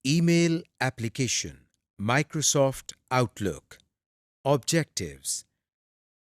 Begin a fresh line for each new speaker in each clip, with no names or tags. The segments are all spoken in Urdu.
Email application, Microsoft Outlook. Objectives.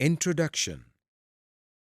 Introduction.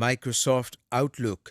Microsoft Outlook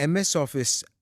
MS Office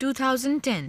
2010।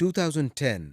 2010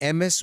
MS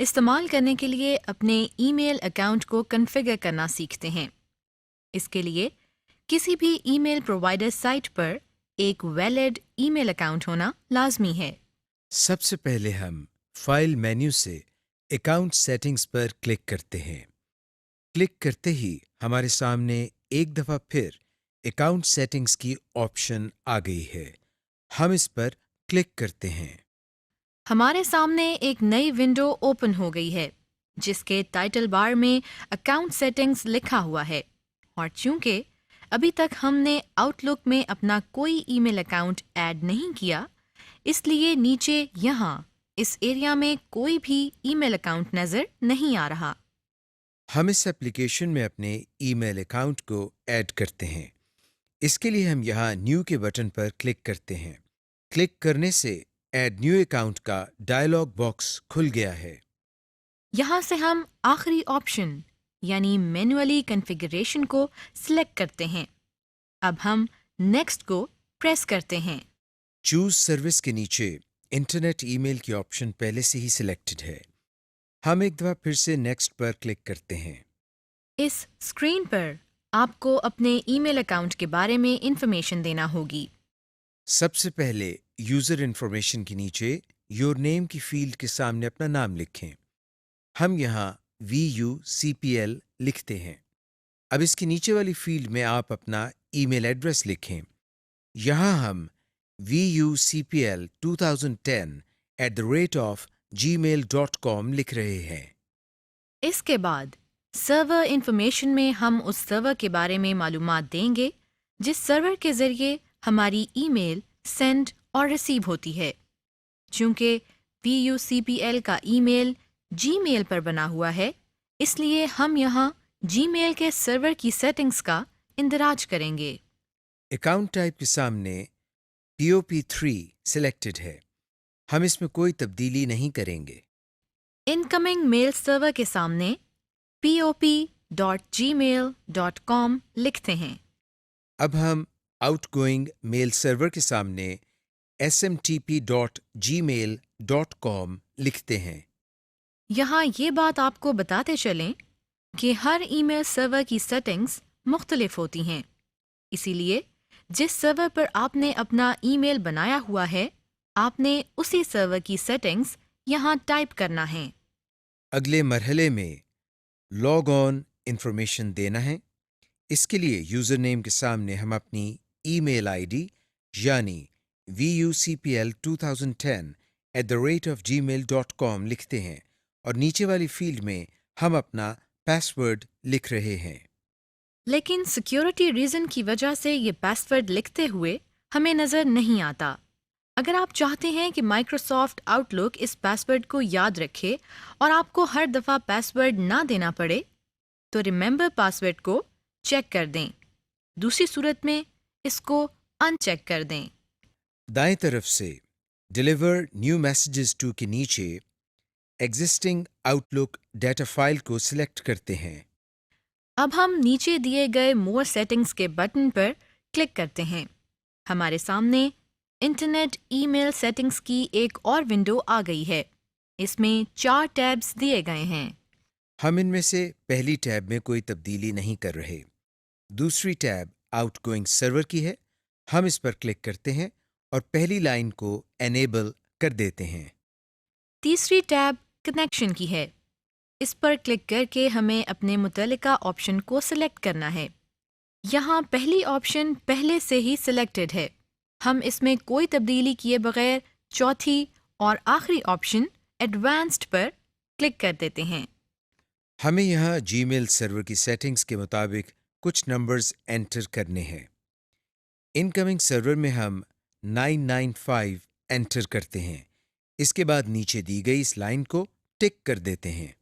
استعمال کرنے کے لیے اپنے ای میل اکاؤنٹ کو کنفیگر کرنا سیکھتے ہیں۔ اس کے لیے کسی بھی ای میل پرووائڈر سائٹ پر ایک ویلڈ ای میل اکاؤنٹ ہونا لازمی ہے۔
سب سے پہلے ہم فائل مینیو سے اکاؤنٹ سیٹنگز پر کلک کرتے ہیں۔ کلک کرتے ہی ہمارے سامنے ایک دفعہ پھر اکاؤنٹ سیٹنگز کی آپشن آ گئی ہے۔ ہم اس پر کلک کرتے ہیں۔
ہمارے سامنے ایک نئی ونڈو اوپن ہو گئی ہے جس کے ٹائٹل بار میں اکاؤنٹ سیٹنگز لکھا ہوا ہے، اور چونکہ ابھی تک ہم نے آؤٹ لک میں اپنا کوئی ای میل اکاؤنٹ ایڈ نہیں کیا، اس لیے نیچے یہاں اس ایریا میں کوئی بھی ای میل اکاؤنٹ نظر نہیں آ رہا۔
ہم اس ایپلیکیشن میں اپنے ای میل اکاؤنٹ کو ایڈ کرتے ہیں۔ اس کے لیے ہم یہاں نیو کے بٹن پر کلک کرتے ہیں۔ کلک کرنے سے ایڈ نیو اکاؤنٹ کا ڈائلاگ باکس کھل گیا ہے۔
یہاں سے ہم آخری آپشن یعنی مینولی کنفیگریشن کو سلیکٹ کرتے ہیں۔ اب ہم نیکسٹ کو پریس کرتے ہیں۔
چوز سروس کے نیچے انٹرنیٹ ای میل کی آپشن پہلے سے ہی سلیکٹڈ ہے۔ ہم ایک دفعہ پھر سے نیکسٹ پر کلک کرتے ہیں۔
اس اسکرین پر آپ کو اپنے ای میل اکاؤنٹ کے بارے میں انفارمیشن دینا ہوگی۔
سب سے پہلے یوزر انفارمیشن کے نیچے یور نیم کی فیلڈ کے سامنے اپنا نام لکھیں۔ ہم یہاں VUCPL لکھتے ہیں۔ اب اس کے نیچے والی فیلڈ میں آپ اپنا ای میل ایڈریس لکھیں۔ یہاں ہم VUCPL2010@gmail.com لکھ رہے ہیں۔
اس کے بعد سرور انفارمیشن میں ہم اس سرور کے بارے میں معلومات دیں گے جس سرور کے ذریعے ہماری ای میل سینڈ اور ریسیو ہوتی ہے۔ چونکہ VUCPL کا ای میل جی میل پر بنا ہوا ہے، اس لیے ہم یہاں جی میل کے سرور کی سیٹنگز کا اندراج کریں گے۔
اکاؤنٹ ٹائپ کے سامنے POP3 سلیکٹڈ ہے۔ ہم اس میں کوئی تبدیلی نہیں کریں گے۔
انکمنگ میل سرور کے سامنے pop.gmail.com لکھتے ہیں۔
اب ہم آؤٹ گوئنگ میل سرور کے سامنے smtp.gmail.com لکھتے ہیں۔
یہاں یہ بات آپ کو بتاتے چلیں کہ ہر ای میل سرور کی سیٹنگز مختلف ہوتی ہیں، اسی لیے جس سرور پر آپ نے اپنا ای میل بنایا ہوا ہے، آپ نے اسی سرور کی سیٹنگز یہاں ٹائپ کرنا ہے۔
اگلے مرحلے میں لاگ آن انفارمیشن دینا ہے۔ اس کے لیے یوزر نیم کے سامنے ہم اپنی ای میل آئی ڈی یعنی VUCPL2010@gmail.com لکھتے ہیں، اور نیچے والی فیلڈ میں ہم اپنا پاس ورڈ لکھ رہے ہیں۔
لیکن سیکیورٹی ریزن کی وجہ سے یہ پاس ورڈ لکھتے ہوئے ہمیں نظر نہیں آتا۔ اگر آپ چاہتے ہیں کہ مائکروسافٹ آؤٹ لک اس پاس ورڈ کو یاد رکھے اور آپ کو ہر دفعہ پاس ورڈ نہ دینا پڑے، تو ریممبر پاس ورڈ کو چیک کر دیں۔ دوسری صورت میں اس کو ان چیک کر دیں۔
دائیں طرف سے ڈیلیور نیو میسیجز ٹو کے نیچے ایگزسٹنگ آؤٹ لک ڈیٹا فائل کو سلیکٹ کرتے ہیں۔
اب ہم نیچے دیے گئے مور سیٹنگز کے بٹن پر کلک کرتے ہیں۔ ہمارے سامنے انٹرنیٹ ای میل سیٹنگز کی ایک اور ونڈو آ گئی ہے۔ اس میں 4 ٹیبز دیے گئے ہیں۔
ہم ان میں سے پہلی ٹیب میں کوئی تبدیلی نہیں کر رہے۔ دوسری ٹیب آؤٹ گوئنگ سرور کی ہے۔ ہم اس پر کلک کرتے ہیں اور پہلی لائن کو انیبل کر دیتے ہیں۔
تیسری ٹیب کنیکشن کی ہے۔ اس پر کلک کر کے ہمیں اپنے متعلقہ آپشن کو سلیکٹ کرنا ہے۔ یہاں پہلی آپشن پہلے سے ہی سلیکٹڈ ہے۔ ہم اس میں کوئی تبدیلی کیے بغیر چوتھی اور آخری آپشن ایڈوانسڈ پر کلک کر دیتے ہیں۔
ہمیں یہاں جی میل سرور کی سیٹنگز کے مطابق کچھ نمبرز انٹر کرنے ہیں۔ انکمنگ سرور میں ہم 995 انٹر کرتے ہیں۔ اس کے بعد نیچے دی گئی اس لائن کو ٹک کر دیتے ہیں۔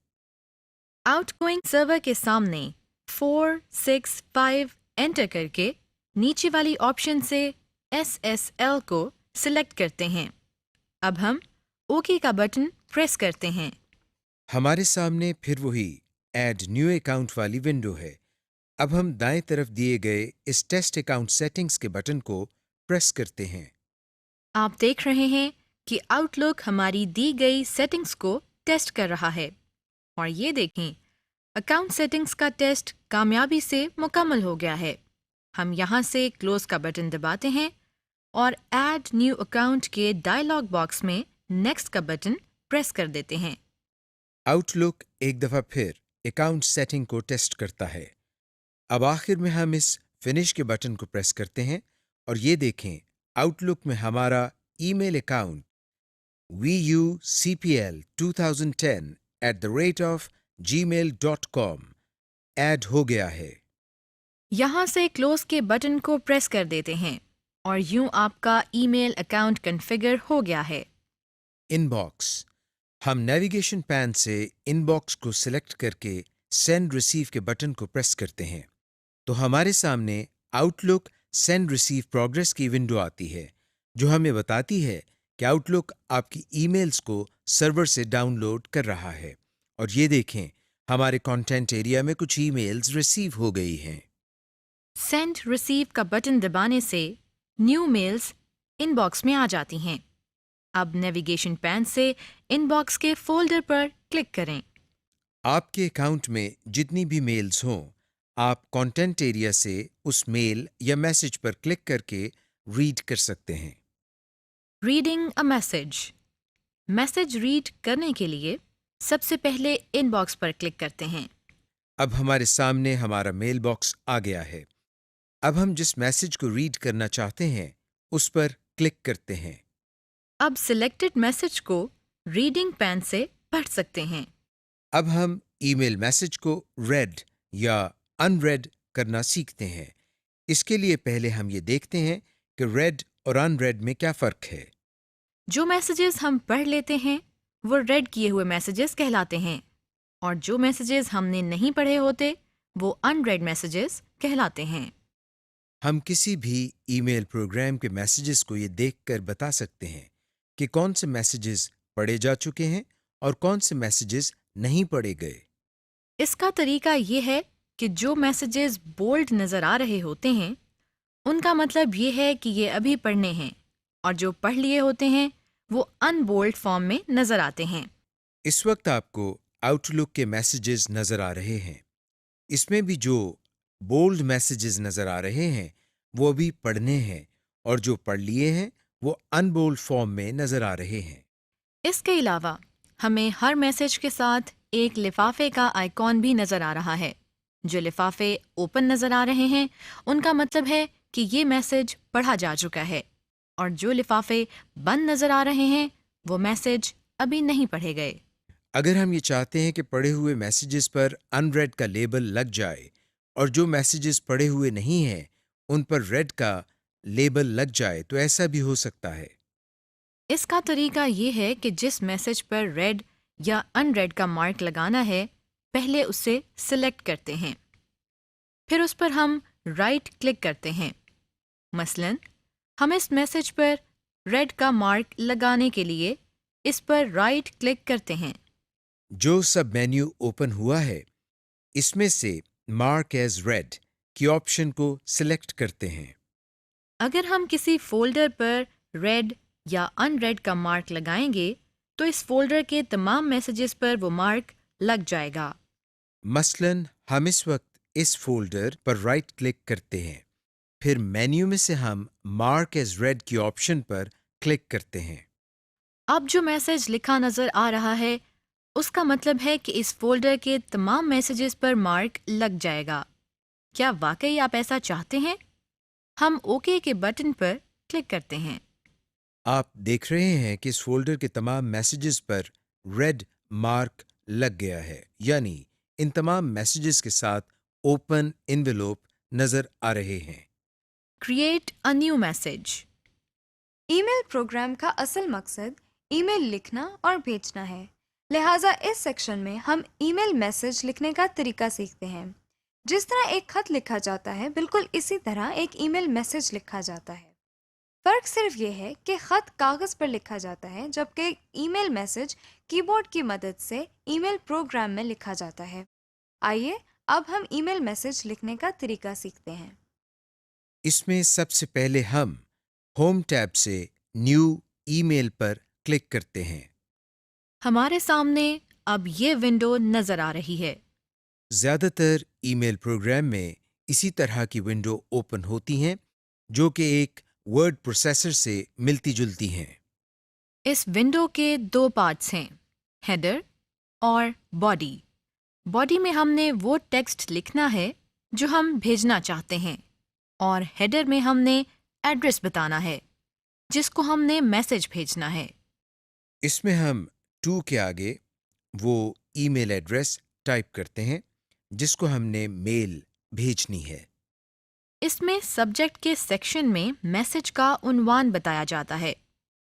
آؤٹ گوئنگ سرور کے سامنے 465 انٹر کر کے نیچے والی آپشن سے SSL کو سلیکٹ کرتے ہیں۔ اب ہم اوکے کا بٹن پریس کرتے ہیں۔
ہمارے سامنے پھر وہی ایڈ نیو اکاؤنٹ والی ونڈو ہے۔ اب ہم دائیں طرف دیے گئے اس ٹیسٹ اکاؤنٹ سیٹنگز کے بٹن کو پریس کرتے ہیں۔
آپ دیکھ رہے ہیں کہ آؤٹ لک ہماری دی گئی سیٹنگز کو ٹیسٹ کر رہا ہے، اور یہ دیکھیں اکاؤنٹ سیٹنگز کا ٹیسٹ کامیابی سے مکمل ہو گیا ہے۔ ہم یہاں سے کلوز کا بٹن دباتے ہیں اور ایڈ نیو اکاؤنٹ کے ڈائلاگ باکس میں نیکسٹ کا بٹن پریس کر دیتے ہیں۔
آؤٹ لک ایک دفعہ پھر اکاؤنٹ سیٹنگ کو ٹیسٹ کرتا ہے۔ اب آخر میں ہم اس فنش کے بٹن کو پریس کرتے ہیں اور یہ دیکھیں آؤٹ لک میں ہمارا ای میل اکاؤنٹ vucpl2010@gmail.com ایڈ ہو گیا ہے۔
یہاں سے کلوز کے بٹن کو پریس کر دیتے ہیں اور یوں آپ کا ای میل اکاؤنٹ کنفیگر ہو گیا ہے۔
ان باکس، ہم نیویگیشن پین سے ان باکس کو سلیکٹ کر کے سینڈ ریسیو کے بٹن کو پریس کرتے ہیں تو ہمارے سامنے آؤٹ لک سینڈ ریسیو پروگرس کی ونڈو آتی ہے جو ہمیں بتاتی ہے کہ آؤٹ لک آپ کی ای میلز کو سرور سے ڈاؤن لوڈ کر رہا ہے، اور یہ دیکھیں ہمارے کانٹینٹ ایریا میں کچھ ای میلز ریسیو ہو گئی ہیں۔
سینڈ ریسیو کا بٹن دبانے سے نیو میلز ان باکس میں آ جاتی ہیں۔ اب نیویگیشن پین سے ان باکس کے فولڈر پر کلک کریں۔
آپ کے اکاؤنٹ میں جتنی بھی میلز ہوں، آپ کانٹینٹ ایریا سے اس میل یا میسج پر کلک کر کے ریڈ کر سکتے ہیں۔
Reading a message, message read کرنے کے لیے سب سے پہلے ان باکس پر کلک کرتے ہیں۔
اب ہمارے سامنے ہمارا میل باکس آ گیا ہے۔ اب ہم جس میسج کو ریڈ کرنا چاہتے ہیں اس پر کلک کرتے ہیں۔
اب سلیکٹڈ میسج کو ریڈنگ پین سے پڑھ سکتے ہیں۔
اب ہم ای میل میسج کو ریڈ یا ان ریڈ کرنا سیکھتے ہیں۔ اس کے لیے پہلے ہم یہ دیکھتے ہیں کہ ریڈ اور ان ریڈ میں کیا فرق ہے۔
جو میسیجز ہم پڑھ لیتے ہیں وہ ریڈ کیے ہوئے میسیجز کہلاتے ہیں، اور جو میسیجز ہم نے نہیں پڑھے ہوتے وہ ان ریڈ میسیجز کہلاتے ہیں۔
ہم کسی بھی ای میل پروگرام کے میسیجز کو یہ دیکھ کر بتا سکتے ہیں کہ کون سے میسیجز پڑھے جا چکے ہیں اور کون سے میسیجز نہیں پڑھے گئے۔
اس کا طریقہ یہ ہے کہ جو میسیجز بولڈ نظر آ رہے ہوتے ہیں ان کا مطلب یہ ہے کہ یہ ابھی پڑھنے ہیں، اور جو پڑھ لیے ہوتے ہیں وہ ان بولڈ فارم میں نظر آتے ہیں۔
اس وقت آپ کو آؤٹ لک کے میسیجز نظر آ رہے ہیں۔ اس میں بھی جو بولڈ میسیجز نظر آ رہے ہیں وہ بھی پڑھنے ہیں، اور جو پڑھ لیے ہیں وہ ان بولڈ فارم میں نظر آ رہے ہیں۔
اس کے علاوہ ہمیں ہر میسج کے ساتھ ایک لفافے کا آئیکن بھی نظر آ رہا ہے۔ جو لفافے اوپن نظر آ رہے ہیں ان کا مطلب ہے کہ یہ میسج پڑھا جا چکا ہے، اور جو لفافے بند نظر آ رہے ہیں وہ میسج ابھی نہیں پڑھے گئے۔
اگر ہم یہ چاہتے ہیں کہ پڑھے ہوئے میسیجز پر ان ریڈ کا لیبل لگ جائے اور جو میسیجز پڑھے ہوئے نہیں ہیں ان پر ریڈ کا لیبل لگ جائے تو ایسا بھی ہو سکتا ہے۔
اس کا طریقہ یہ ہے کہ جس میسج پر ریڈ یا ان ریڈ کا مارک لگانا ہے پہلے اسے سلیکٹ کرتے ہیں، پھر اس پر ہم رائٹ کلک کرتے ہیں۔ مثلاً ہم اس میسج پر ریڈ کا مارک لگانے کے لیے اس پر رائٹ کلک کرتے ہیں۔
جو سب مینیو اوپن ہوا ہے اس میں سے مارک ایز ریڈ کی آپشن کو سلیکٹ کرتے ہیں۔
اگر ہم کسی فولڈر پر ریڈ یا ان ریڈ کا مارک لگائیں گے تو اس فولڈر کے تمام میسیجز پر وہ مارک لگ جائے گا۔
مثلاً ہم اس وقت اس فولڈر پر رائٹ کلک کرتے ہیں، پھر مینیو میں سے ہم مارک ایز ریڈ کی آپشن پر کلک کرتے ہیں۔
اب جو میسج لکھا نظر آ رہا ہے اس کا مطلب ہے کہ اس فولڈر کے تمام میسیجز پر مارک لگ جائے گا۔ کیا واقعی آپ ایسا چاہتے ہیں؟ ہم اوکے کے بٹن پر کلک کرتے ہیں۔
آپ دیکھ رہے ہیں کہ اس فولڈر کے تمام میسیجز پر ریڈ مارک لگ گیا ہے، یعنی ان تمام میسیجز کے ساتھ اوپن انویلوپ نظر آ رہے ہیں۔
Create a new message.
Email program کا اصل مقصد ای میل لکھنا اور بھیجنا ہے، لہٰذا اس سیکشن میں ہم ای میل میسج لکھنے کا طریقہ سیکھتے ہیں۔ جس طرح ایک خط لکھا جاتا ہے بالکل اسی طرح ایک ای میل میسج لکھا جاتا ہے۔ فرق صرف یہ ہے کہ خط کاغذ پر لکھا جاتا ہے جبکہ ای میل میسج کی بورڈ کی مدد سے ای میل پروگرام میں لکھا جاتا ہے۔ آئیے اب ہم ای میل میسج لکھنے کا طریقہ سیکھتے ہیں۔
اس میں سب سے پہلے ہم ہوم ٹیب سے نیو ای میل پر کلک کرتے ہیں۔
ہمارے سامنے اب یہ ونڈو نظر آ رہی ہے۔
زیادہ تر ای میل پروگرام میں اسی طرح کی ونڈو اوپن ہوتی ہیں جو کہ ایک ورڈ پروسیسر سے ملتی جلتی ہیں۔
اس ونڈو کے دو پارٹس ہیں، ہیڈر اور باڈی۔ باڈی میں ہم نے وہ ٹیکسٹ لکھنا ہے جو ہم بھیجنا چاہتے ہیں، اور ہیڈر میں ہم نے ایڈریس بتانا ہے جس کو ہم نے میسج بھیجنا ہے۔
اس میں ہم ٹو کے آگے وہ ای میل ایڈریس ٹائپ کرتے ہیں جس کو ہم نے میل بھیجنی ہے۔
اس میں سبجیکٹ کے سیکشن میں میسج کا عنوان بتایا جاتا ہے۔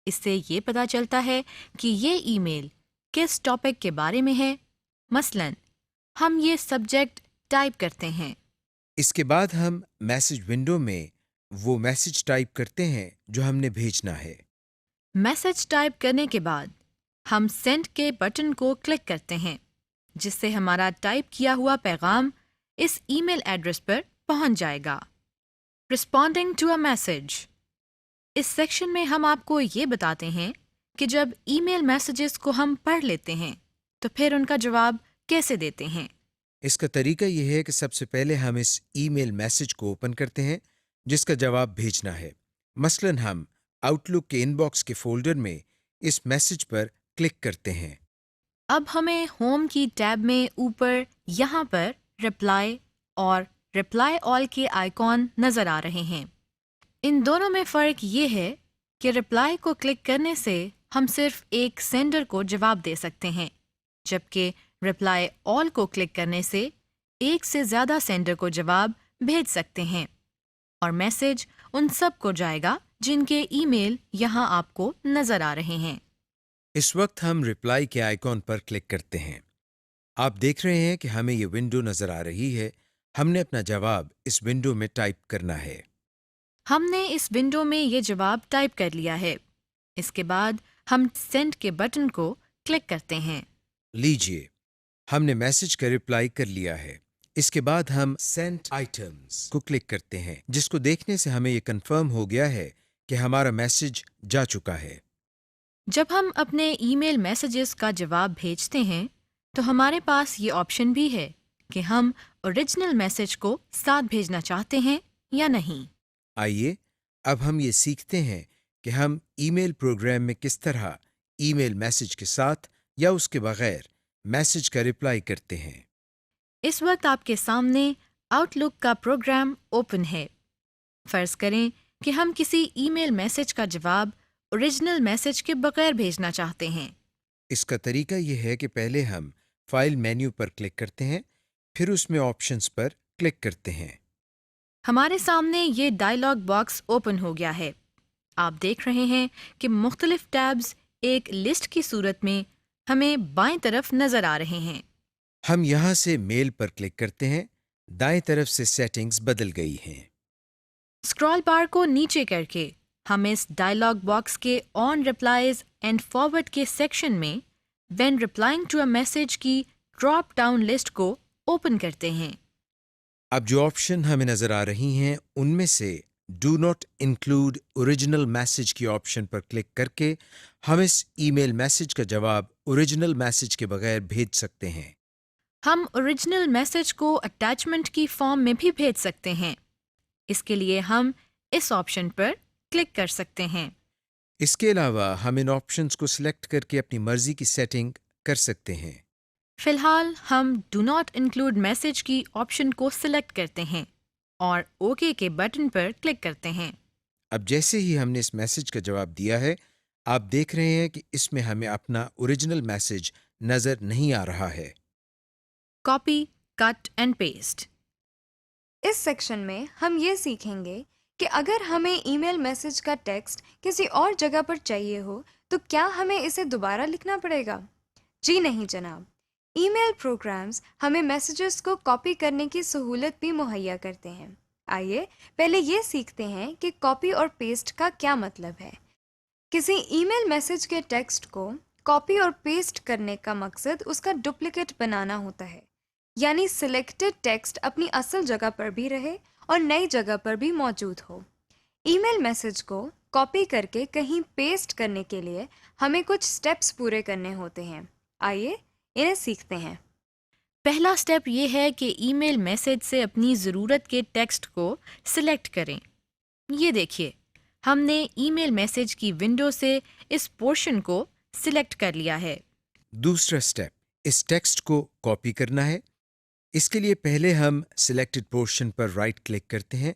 اس سے یہ پتہ چلتا ہے کہ یہ ای میل کس ٹاپک کے بارے میں ہے۔ مثلاً ہم یہ سبجیکٹ ٹائپ کرتے ہیں۔
اس کے بعد ہم میسج ونڈو میں وہ میسج ٹائپ کرتے ہیں جو ہم نے بھیجنا ہے۔
میسج ٹائپ کرنے کے بعد ہم سینڈ کے بٹن کو کلک کرتے ہیں، جس سے ہمارا ٹائپ کیا ہوا پیغام اس ای میل ایڈریس پر پہنچ جائے گا۔ رسپونڈنگ ٹو اے میسج، اس سیکشن میں ہم آپ کو یہ بتاتے ہیں کہ جب ای میل میسیجز کو ہم پڑھ لیتے ہیں تو پھر ان کا جواب کیسے دیتے ہیں۔
اس کا طریقہ یہ ہے کہ سب سے پہلے ہم اس ای میل میسج کو اوپن کرتے ہیں جس کا جواب بھیجنا ہے۔ مثلاً ہم آؤٹ لک کے ان باکس کے فولڈر میں اس میسج پر کلک کرتے ہیں۔
اب ہمیں ہوم کی ٹیب میں اوپر یہاں پر رپلائی اور رپلائی آل کے آئیکن نظر آ رہے ہیں۔ ان دونوں میں فرق یہ ہے کہ رپلائی کو کلک کرنے سے ہم صرف ایک سینڈر کو جواب دے سکتے ہیں، جبکہ رپلائی آل کو کلک کرنے سے ایک سے زیادہ سینڈر کو جواب بھیج سکتے ہیں، اور میسج ان سب کو جائے گا جن کے ای میل یہاں آپ کو نظر آ رہے ہیں۔
اس وقت ہم رپلائی کے آئیکن پر کلک کرتے ہیں۔ آپ دیکھ رہے ہیں کہ ہمیں یہ ونڈو نظر آ رہی ہے۔ ہم نے اپنا جواب اس ونڈو میں ٹائپ کرنا ہے۔
ہم نے اس ونڈو میں یہ جواب ٹائپ کر لیا ہے۔ اس کے بعد ہم سینڈ کے بٹن کو کلک کرتے ہیں۔
لیجئے، ہم نے میسج کا رپلائی کر لیا ہے۔ اس کے بعد ہم سینٹ آئٹمز کو کلک کرتے ہیں، جس کو دیکھنے سے ہمیں یہ کنفرم ہو گیا ہے کہ ہمارا میسج جا چکا ہے۔
جب ہم اپنے ای میل میسیجز کا جواب بھیجتے ہیں تو ہمارے پاس یہ آپشن بھی ہے کہ ہم اوریجنل میسج کو ساتھ بھیجنا چاہتے ہیں یا نہیں۔
آئیے اب ہم یہ سیکھتے ہیں کہ ہم ای میل پروگرام میں کس طرح ای میل میسج کے ساتھ یا اس کے بغیر میسج کا رپلائی کرتے ہیں۔
اس وقت آپ کے سامنے آؤٹ لک کا پروگرام اوپن ہے۔ فرض کریں کہ ہم کسی ای میل میسج کا جواب اوریجنل میسج کے بغیر بھیجنا چاہتے ہیں۔
اس کا طریقہ یہ ہے کہ پہلے ہم فائل مینیو پر کلک کرتے ہیں، پھر اس میں آپشنز پر کلک کرتے ہیں۔
ہمارے سامنے یہ ڈائلاگ باکس اوپن ہو گیا ہے۔ آپ دیکھ رہے ہیں کہ مختلف ٹیبز ایک لسٹ کی صورت میں ہمیں بائیں طرف نظر آ رہے ہیں۔
ہم یہاں سے میل پر کلک کرتے ہیں، دائیں طرف سے سیٹنگز بدل گئی ہیں۔
اسکرال بار کو نیچے کر کے ہم اس ڈائلاگ باکس کے آن ریپلائز اینڈ فارورڈ کے سیکشن میں وین رپلائنگ ٹو اے میسج کی ڈراپ ڈاؤن لسٹ کو اوپن کرتے ہیں۔
اب جو آپشن ہمیں نظر آ رہی ہیں ان میں سے do not include original message کی آپشن پر کلک کر کے ہم اس ای میل میسج کا جواب اوریجنل میسج کے بغیر بھیج سکتے ہیں۔
ہم اوریجنل میسج کو اٹیچمنٹ کی فارم میں بھی بھیج سکتے ہیں۔ اس کے لیے ہم اس آپشن پر کلک کر سکتے ہیں۔
اس کے علاوہ ہم ان آپشنز کو سلیکٹ کر کے اپنی مرضی کی سیٹنگ کر سکتے ہیں۔
فی الحال ہم ڈو ناٹ انکلوڈ میسج کی آپشن کو سلیکٹ کرتے ہیں اور اوکے کے بٹن پر کلک کرتے ہیں۔
اب جیسے ہی ہم نے اس میسج کا جواب دیا ہے، آپ دیکھ رہے ہیں کہ اس میں ہمیں اپنا اوریجنل میسج نظر نہیں آ رہا ہے۔
Copy, cut and paste.
اس سیکشن میں ہم یہ سیکھیں گے کہ اگر ہمیں ای میل میسج کا ٹیکسٹ کسی اور جگہ پر چاہیے ہو تو کیا ہمیں اسے دوبارہ لکھنا پڑے گا؟ جی نہیں جناب، ای میل پروگرامز ہمیں میسیجز کو کاپی کرنے کی سہولت بھی مہیا کرتے ہیں۔ آئیے پہلے یہ سیکھتے ہیں کہ کاپی اور پیسٹ کا کیا مطلب ہے۔ کسی ای میل میسج کے ٹیکسٹ کو کاپی اور پیسٹ کرنے کا مقصد اس کا ڈپلیکیٹ بنانا ہوتا ہے، یعنی سلیکٹڈ ٹیکسٹ اپنی اصل جگہ پر بھی رہے اور نئی جگہ پر بھی موجود ہو۔ ای میل میسج کو کاپی کر کے کہیں پیسٹ کرنے کے لیے ہمیں کچھ سٹیپس پورے کرنے ہوتے ہیں. آئیے انہیں سیکھتے ہیں.
پہلا سٹیپ یہ ہے کہ ای میل میسج سے اپنی ضرورت کے ٹیکسٹ کو سلیکٹ کریں. یہ دیکھیے، ہم نے ای میل میسج کی ونڈو سے اس پورشن کو سلیکٹ کر لیا ہے.
دوسرا سٹیپ اس ٹیکسٹ کو کاپی کرنا ہے. اس کے لیے پہلے ہم سلیکٹڈ پورشن پر رائٹ کلک کرتے ہیں،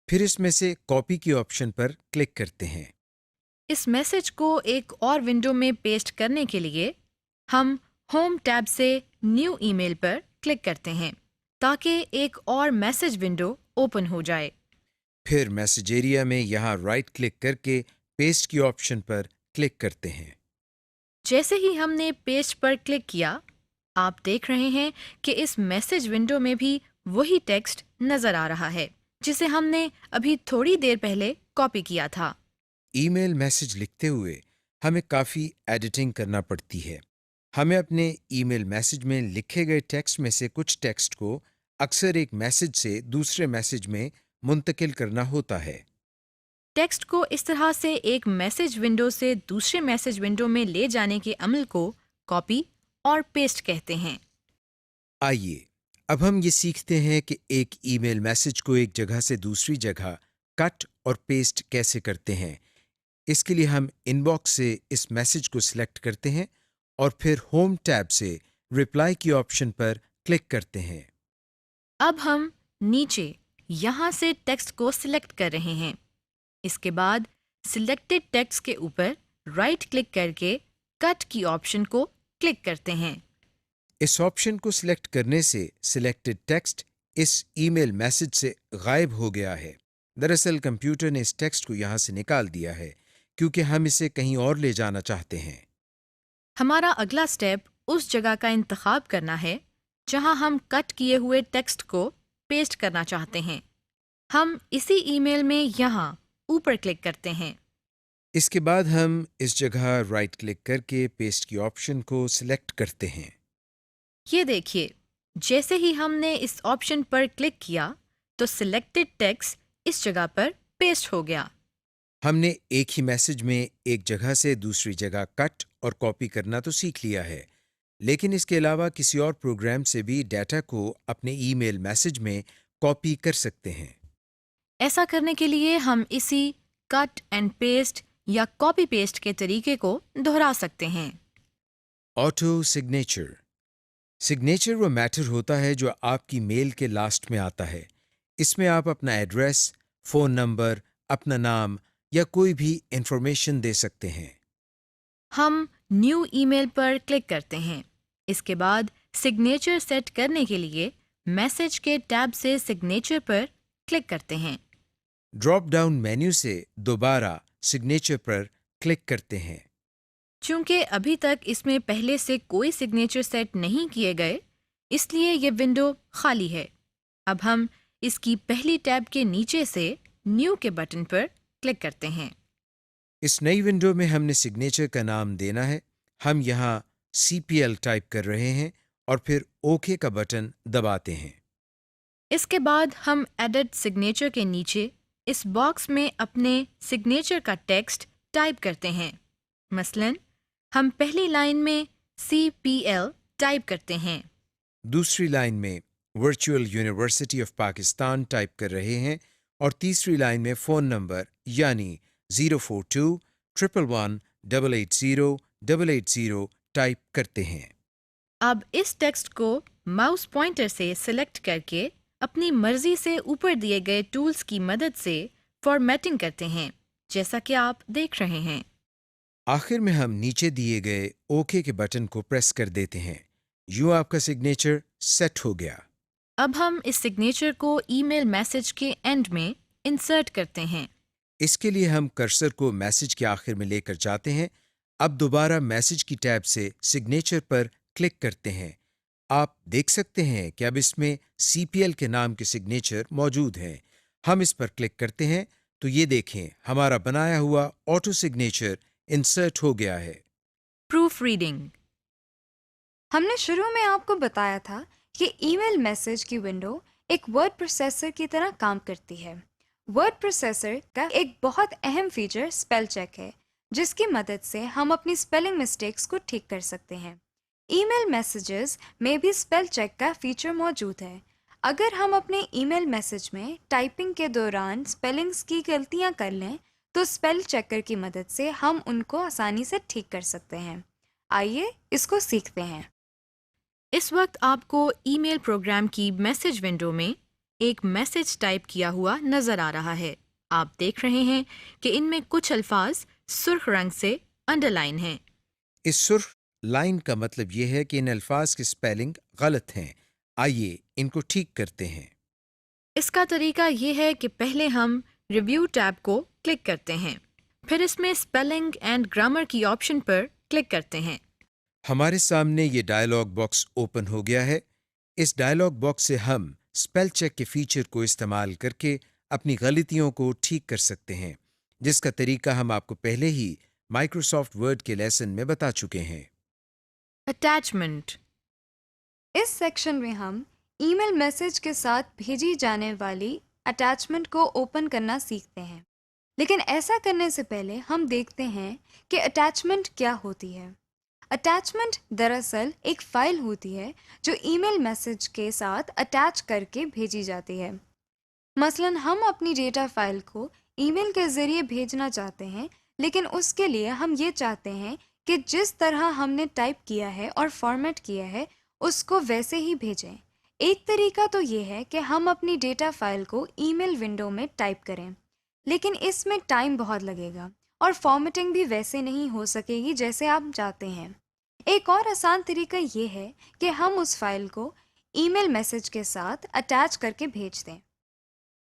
پھر اس میں سے کاپی کی آپشن پر کلک کرتے ہیں.
اس میسج کو ایک اور ونڈو میں پیسٹ کرنے کے لیے ہم ہوم ٹیب سے نیو ای میل پر کلک کرتے ہیں تاکہ ایک اور میسج ونڈو اوپن ہو جائے.
پھر میسج ایریا میں یہاں رائٹ کلک کر کے پیسٹ کی آپشن پر کلک کرتے ہیں.
جیسے ہی ہم نے پیسٹ پر کلک کیا، آپ دیکھ رہے ہیں کہ اس میسج ونڈو میں بھی وہی ٹیکسٹ نظر آ رہا ہے جسے ہم نے ابھی تھوڑی دیر پہلے کاپی کیا تھا.
ای میل میسج لکھتے ہوئے ہمیں کافی ایڈیٹنگ کرنا پڑتی ہے. ہمیں اپنے ای میل میسج میں لکھے گئے ٹیکسٹ میں سے کچھ ٹیکسٹ کو اکثر ایک میسج سے دوسرے میسج میں منتقل کرنا ہوتا ہے.
ٹیکسٹ کو اس طرح سے ایک میسج ونڈو سے دوسرے میسج ونڈو میں لے جانے کے عمل کو کاپی اور پیسٹ کہتے ہیں.
آئیے اب ہم یہ سیکھتے ہیں کہ ایک ای میل میسج کو ایک جگہ سے دوسری جگہ کٹ اور پیسٹ کیسے کرتے ہیں. اس کے لیے ہم ان باکس سے اس میسج کو سلیکٹ کرتے ہیں اور پھر ہوم ٹیب سے رپلائی کی آپشن پر کلک کرتے ہیں.
اب ہم نیچے یہاں سے ٹیکسٹ کو سلیکٹ کر رہے ہیں. اس کے بعد سلیکٹڈ ٹیکسٹ کے اوپر رائٹ کلک کر کے کٹ کی آپشن کو کلک کرتے ہیں.
اس آپشن کو سلیکٹ کرنے سے سلیکٹڈ ٹیکسٹ اس ای میل میسج سے غائب ہو گیا ہے. دراصل کمپیوٹر نے اس ٹیکسٹ کو یہاں سے نکال دیا ہے کیونکہ ہم اسے کہیں اور لے جانا چاہتے ہیں.
ہمارا اگلا سٹیپ اس جگہ کا انتخاب کرنا ہے جہاں ہم کٹ کیے ہوئے ٹیکسٹ کو پیسٹ کرنا چاہتے ہیں. ہم اسی ای میل میں یہاں اوپر کلک کرتے ہیں.
اس کے بعد ہم اس جگہ رائٹ کلک کر کے پیسٹ کی آپشن کو سلیکٹ کرتے ہیں.
یہ دیکھیے، جیسے ہی ہم نے اس آپشن پر کلک کیا تو سلیکٹڈ ٹیکسٹ اس جگہ پر پیسٹ ہو گیا.
ہم نے ایک ہی میسج میں ایک جگہ سے دوسری جگہ کٹ اور کاپی کرنا تو سیکھ لیا ہے، لیکن اس کے علاوہ کسی اور پروگرام سے بھی ڈیٹا کو اپنے ای میل میسج میں کاپی کر سکتے ہیں.
ایسا کرنے کے لیے ہم اسی کٹ اینڈ پیسٹ یا کاپی پیسٹ کے طریقے کو دہرا سکتے ہیں.
Auto signature. سگنیچر وہ میٹر ہوتا ہے جو آپ کی میل کے لاسٹ میں آتا ہے. اس میں آپ اپنا ایڈریس، فون نمبر، اپنا نام یا کوئی بھی انفارمیشن دے سکتے ہیں.
ہم نیو ای میل پر کلک کرتے ہیں. اس کے بعد سگنیچر سیٹ کرنے کے لیے میسج کے ٹیب سے سگنیچر پر کلک کرتے ہیں.
ڈراپ ڈاؤن مینیو سے دوبارہ سگنیچر پر کلک کرتے ہیں.
چونکہ ابھی تک اس میں پہلے سے کوئی سگنیچر سیٹ نہیں کیے گئے، اس لیے یہ ونڈو خالی ہے. اب ہم اس کی پہلی ٹیب کے نیچے سے نیو کے بٹن پر کلک کرتے ہیں.
اس نئی ونڈو میں ہم نے سگنیچر کا نام دینا ہے. ہم یہاں CPL ٹائپ کر رہے ہیں اور پھر اوکے کا بٹن دباتے ہیں.
اس کے بعد ہم ایڈٹ سگنیچر کے نیچے اس باکس میں اپنے سگنیچر کا ٹیکسٹ ٹائپ کرتے ہیں. مثلاً ہم پہلی لائن میں CPL ٹائپ کرتے ہیں.
دوسری لائن میں virtual university of Pakistan type کر رہے ہیں اور تیسری لائن میں فون نمبر یعنی 042-111-880-880 ٹائپ کرتے ہیں.
اب اس ٹیکسٹ کو ماؤس پوائنٹر سے سلیکٹ کر کے اپنی مرضی سے اوپر دیے گئے ٹولز کی مدد سے فارمیٹنگ کرتے ہیں، جیسا کہ آپ دیکھ رہے ہیں.
آخر میں ہم نیچے دیے گئے اوکے کے بٹن کو پریس کر دیتے ہیں. یوں آپ کا سگنیچر سیٹ ہو گیا.
اب ہم اس سگنیچر کو ای میل میسج کے اینڈ میں انسرٹ کرتے ہیں.
اس کے لیے ہم کرسر کو میسج کے آخر میں لے کر جاتے ہیں. اب دوبارہ میسج کی ٹیب سے سگنیچر پر کلک کرتے ہیں. آپ دیکھ سکتے ہیں کہ اب اس میں CPL کے نام کے سگنیچر موجود ہیں. ہم اس پر کلک کرتے ہیں تو یہ دیکھیں ہمارا بنایا ہوا آٹو سگنیچر انسرٹ ہو گیا ہے.
Proof reading.
ہم نے شروع میں آپ کو بتایا تھا کہ ای میل میسج کی ونڈو ایک ورڈ پروسیسر کی طرح کام کرتی ہے. ورڈ پروسیسر کا ایک بہت اہم فیچر اسپیل چیک ہے، جس کی مدد سے ہم اپنی اسپیلنگ مسٹیکس کو ٹھیک کر سکتے ہیں۔ ای میل میسیجز میں بھی اسپیل چیک کا فیچر موجود ہے۔ اگر ہم اپنے ای میل میسیج میں ٹائپنگ کے دوران اسپیلنگس کی غلطیاں کر لیں تو اسپیل چیکر کی مدد سے ہم ان کو آسانی سے ٹھیک کر سکتے ہیں۔ آئیے اس کو سیکھتے ہیں۔
اس وقت آپ کو ای میل پروگرام کی میسج ونڈو میں ایک میسج ٹائپ کیا ہوا نظر آ رہا ہے۔ آپ دیکھ رہے ہیں کہ ان میں کچھ الفاظ سرخ رنگ سے انڈر لائن ہیں۔
اس سرخ لائن کا مطلب یہ ہے کہ ان الفاظ کی اسپیلنگ غلط ہیں۔ آئیے ان کو ٹھیک کرتے ہیں۔
اس کا طریقہ یہ ہے کہ پہلے ہم ریویو ٹیب کو کلک کرتے ہیں، پھر اس میں اسپیلنگ اینڈ گرامر کی آپشن پر کلک کرتے ہیں۔
ہمارے سامنے یہ ڈائلاگ باکس اوپن ہو گیا ہے۔ اس ڈائلاگ باکس سے ہم اسپیل چیک کے فیچر کو استعمال کر کے اپنی غلطیوں کو ٹھیک کر سکتے ہیں، جس کا طریقہ ہم آپ کو پہلے ہی مائکروسافٹ ورڈ کے لیسن میں بتا چکے ہیں۔
اٹیچمنٹ۔
اس سیکشن میں ہم ای میل میسج کے ساتھ بھیجی جانے والی اٹیچمنٹ کو اوپن کرنا سیکھتے ہیں، لیکن ایسا کرنے سے پہلے ہم دیکھتے ہیں کہ اٹیچمنٹ کیا ہوتی ہے۔ اٹیچمنٹ دراصل ایک فائل ہوتی ہے جو ای میل میسج کے ساتھ اٹیچ کر کے بھیجی جاتی ہے۔ مثلاً ہم اپنی ڈیٹا فائل کو ای میل کے ذریعے بھیجنا چاہتے ہیں، لیکن اس کے لیے ہم یہ چاہتے ہیں کہ جس طرح ہم نے ٹائپ کیا ہے اور فارمیٹ کیا ہے اس کو ویسے ہی بھیجیں۔ ایک طریقہ تو یہ ہے کہ ہم اپنی ڈیٹا فائل کو ای میل ونڈو میں ٹائپ کریں، لیکن اس میں ٹائم بہت لگے گا اور فارمیٹنگ بھی ویسے نہیں ہو سکے گی جیسے آپ چاہتے ہیں۔ ایک اور آسان طریقہ یہ ہے کہ ہم اس فائل کو ای میل میسج کے ساتھ اٹیچ کر کے بھیج دیں۔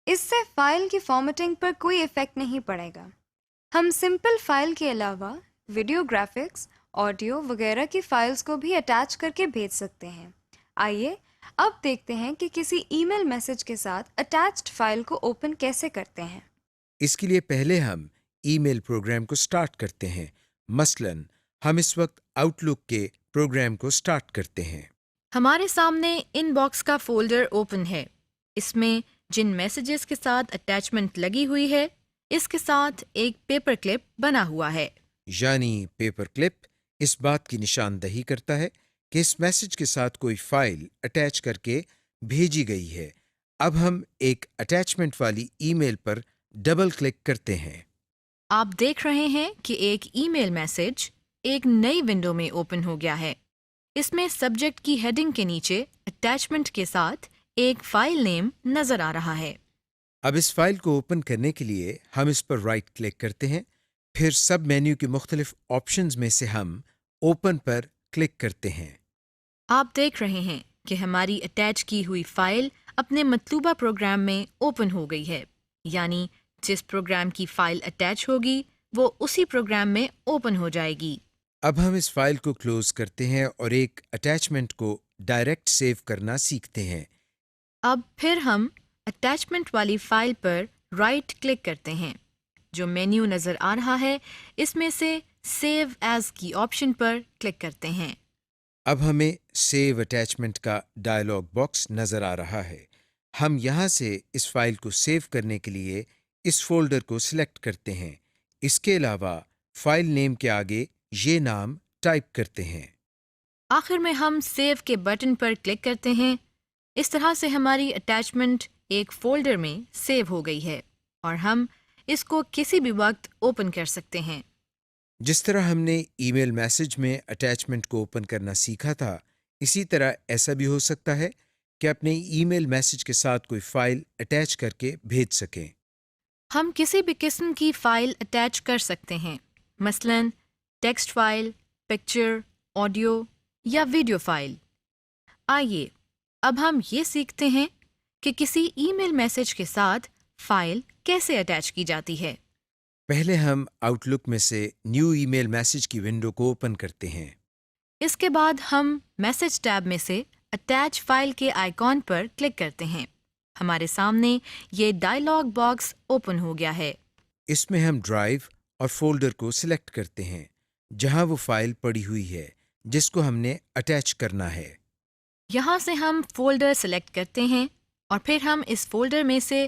اس سے فائل کی فارمیٹنگ پر کوئی ایفیکٹ نہیں پڑے گا۔ ہم سمپل فائل کے علاوہ ویڈیو گرافکس، آڈیو وغیرہ کی فائلز کو بھی اٹیچ کر کے بھیج سکتے ہیں۔ آئیے اب دیکھتے ہیں کہ کسی ای میل میسج کے ساتھ اٹیچڈ فائل کو اوپن کیسے کرتے ہیں۔
اس کے لیے پہلے ہم ای میل پروگرام کو سٹارٹ کرتے ہیں۔ مثلاً ہم اس وقت آؤٹ لک کے پروگرام کو سٹارٹ کرتے ہیں۔
ہمارے سامنے ان باکس کا فولڈر اوپن ہے۔ اس میں جن میسیجز کے ساتھ اٹیچمنٹ لگی ہوئی ہے، اس کے ساتھ ایک پیپر کلپ بنا ہوا ہے۔
یعنی پیپر کلپ اس بات کی نشاندہی کرتا ہے کہ اس میسج کے ساتھ کوئی فائل اٹیچ کر کے بھیجی گئی ہے۔ اب ہم ایک اٹیچمنٹ والی ای میل پر ڈبل کلک کرتے ہیں۔
آپ دیکھ رہے ہیں کہ ایک ای میل میسج ایک نئی ونڈو میں اوپن ہو گیا ہے۔ اس میں سبجیکٹ کی ہیڈنگ کے نیچے اٹیچمنٹ کے ساتھ ایک فائل نیم نظر آ رہا ہے۔
اب اس فائل کو اوپن کرنے کے لیے ہم اس پر رائٹ کلک کرتے ہیں، پھر سب مینیو کے مختلف آپشنز میں سے ہم اوپن پر کلک کرتے ہیں۔
آپ دیکھ رہے ہیں کہ ہماری اٹیچ کی ہوئی فائل اپنے مطلوبہ پروگرام میں اوپن ہو گئی ہے، یعنی جس پروگرام کی فائل اٹیچ ہوگی وہ اسی پروگرام میں اوپن ہو جائے گی۔
اب ہم اس فائل کو کلوز کرتے ہیں اور ایک اٹیچمنٹ کو ڈائریکٹ سیو کرنا سیکھتے ہیں۔
اب پھر ہم اٹیچمنٹ والی فائل پر رائٹ کلک کرتے ہیں۔ جو مینیو نظر آ رہا ہے اس میں سے سیو ایز کی آپشن پر کلک کرتے ہیں۔
اب ہمیں سیو اٹیچمنٹ کا ڈائلاگ باکس نظر آ رہا ہے۔ ہم یہاں سے اس فائل کو سیو کرنے کے لیے اس فولڈر کو سلیکٹ کرتے ہیں۔ اس کے علاوہ فائل نیم کے آگے یہ نام ٹائپ کرتے ہیں۔
آخر میں ہم سیو کے بٹن پر کلک کرتے ہیں۔ اس طرح سے ہماری اٹیچمنٹ ایک فولڈر میں سیو ہو گئی ہے اور ہم اس کو کسی بھی وقت اوپن کر سکتے ہیں۔
جس طرح ہم نے ای میل میسج میں اٹیچمنٹ کو اوپن کرنا سیکھا تھا، اسی طرح ایسا بھی ہو سکتا ہے کہ اپنے ای میل میسج کے ساتھ کوئی فائل اٹیچ کر کے بھیج سکیں۔
ہم کسی بھی قسم کی فائل اٹیچ کر سکتے ہیں، مثلاً ٹیکسٹ فائل، پکچر، آڈیو یا ویڈیو فائل۔ آئیے اب ہم یہ سیکھتے ہیں کہ کسی ای میل میسج کے ساتھ فائل کیسے اٹیچ کی جاتی ہے۔
پہلے ہم آؤٹ لک میں سے نیو ای میل میسج کی ونڈو کو اوپن کرتے ہیں۔
اس کے بعد ہم میسج ٹیب میں سے اٹیچ فائل کے آئیکن پر کلک کرتے ہیں۔ ہمارے سامنے یہ ڈائلاگ باکس اوپن ہو گیا ہے۔
اس میں ہم ڈرائیو اور فولڈر کو سلیکٹ کرتے ہیں جہاں وہ فائل پڑی ہوئی ہے جس کو ہم نے اٹیچ کرنا ہے۔
یہاں سے ہم فولڈر سلیکٹ کرتے ہیں اور پھر ہم اس فولڈر میں سے